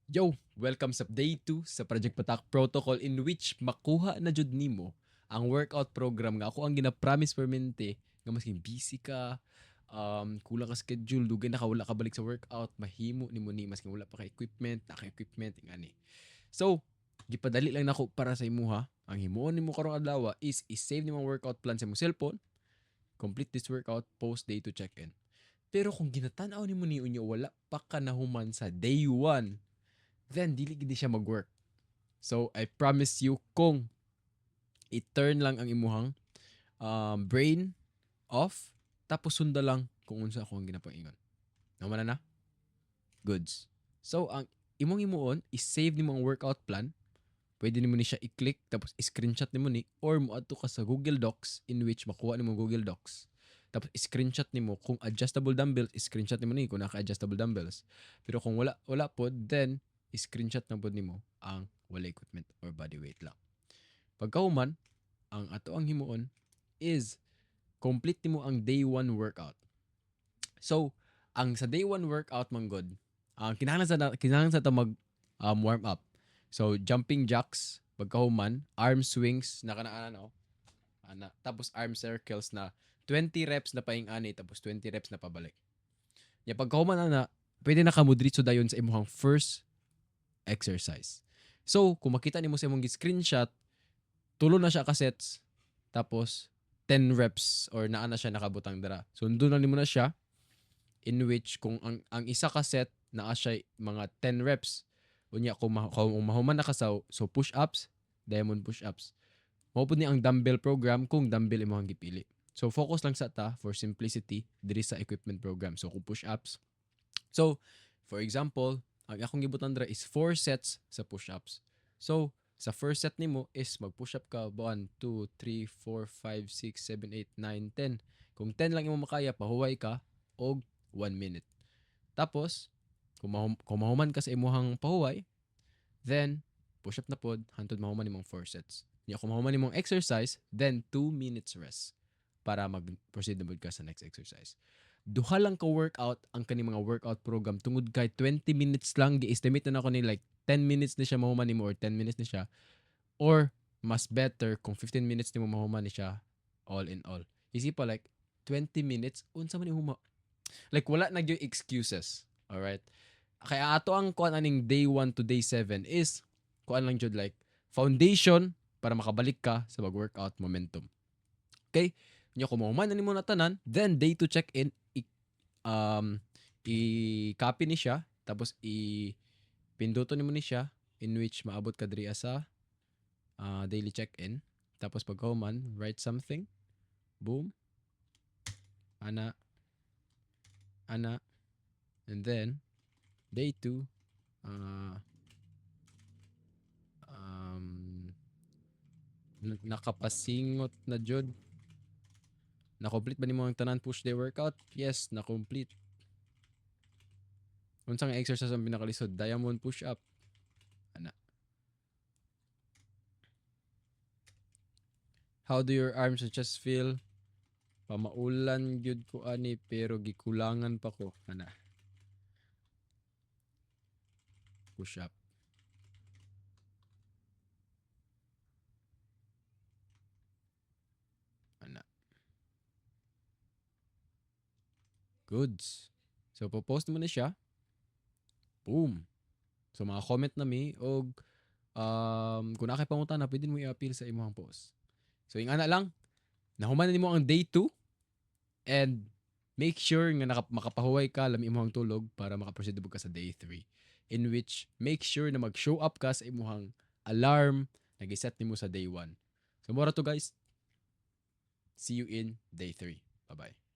Yo! Welcome sa day 2 sa Project Patak Protocol in which makuha na jud nimo ang workout program nga ako ang gina-promise permente nga maski busy ka, kulang ka schedule, dugay na ka wala ka balik sa workout, mahimo nimo ni maski wala pa ka equipment, naka-equipment ingani. So, gipadali lang nako para sa imuha. Ang himuon nimo karong adlaw is i-save nimo ang workout plan sa imong cellphone, complete this workout, post day to check-in. Pero kung ginatan-aw nimo ni unyo wala pa ka nahuman sa day 1, then dili gid siya mag-work. So I promise you kung i-turn lang ang imuhang brain off tapos sunda lang kung unsa ako ang ginapaingon. Naman na? Goods. So ang imong imuon is-save nimo ang workout plan. Pwede nimo ni siya i-click tapos i-screenshot nimo ni or moadto ka sa Google Docs in which makuha nimo Google Docs. Tapos i-screenshot nimo kung adjustable dumbbells, i-screenshot nimo ni kung naka-adjustable dumbbells. Pero kung wala po, then i-screenshot na pod nimo ang wala equipment or body weight lang. Pagkahuman, ang ato ang himuon is complete nimo ang day 1 workout. So, ang sa day 1 workout man god, ang kinahanglan sa ta mag warm up. So, jumping jacks, pagkahuman, arm swings na kana ana, tapos arm circles na 20 reps na paing-ani tapos 20 reps na pabalik. Ya pagkahuman ana, pwede na ka mo diretso dayon sa imong first exercise. So, kung makita nimo sa imong screenshot, tulo na siya ka sets tapos 10 reps or naa na siya nakabutang dara. So, doon na nimo na siya in which kung ang isa ka set naa siya mga 10 reps. Unya kung mahuman na ka sa so push-ups, diamond push-ups. Mao pud ni ang dumbbell program kung dumbbell imong gipili. So focus lang sa ta for simplicity diri sa equipment program. So kung push-ups. So for example, ang akong gibutan dira is 4 sets sa push-ups. So sa first set nimo is mag-push up ka 1, 2, 3, 4, 5, 6, 7, 8, 9, 10. Kung 10 lang imo makaya, pahuway ka og 1 minute. Tapos, kung mahuman ka sa imuhang pahuway, then push up na pod hantod mahuman nimong 4 sets. Nya kung mahuman nimong exercise, then 2 minutes rest para mag-proceed na ka sa next exercise. Duha lang ka workout ang kani mga workout program tungod kay 20 minutes lang gi-estimate na ako ni like 10 minutes na siya mahuman nimo or 10 minutes na siya or mas better kung 15 minutes nimo mahuman ni siya all in all. Isip pa like 20 minutes unsa man huma like wala na gyud excuses. All right? Kaya ato ang kuan aning day 1 to day 7 is kuan lang jud like foundation para makabalik ka sa mag-workout momentum. Okay? Nya kung mahuman na nimo na tanan, then day to check-in, um, i-copy ni siya, tapos pinduto nimo ni siya, in which maabot ka diri sa daily check-in. Tapos pagkahuman, write something. Boom. Ana. Ana. And then, day 2, um, nakapasingot na jud. Na-complete ba nimo ang tanan push day workout? Yes, na-complete. Unsa nga exercise ang pinakalisod? Diamond push up. Ana. How do your arms and chest feel? Pamaulan gyud ko ani pero gikulangan pa ko. Ana. Push up. Ana. Goods. So post mo na siya. Boom. So mga comment na mi og kung na kay pangutana pwede mo i-appeal sa imong post. So ingana lang, nahuman nimo ang day 2 and make sure nga makapahuway ka lami imong tulog para makaproceed ka sa day 3 in which make sure na mag-show up ka sa imong alarm na giset nimo sa day 1. So mora to guys. See you in day 3. Bye-bye.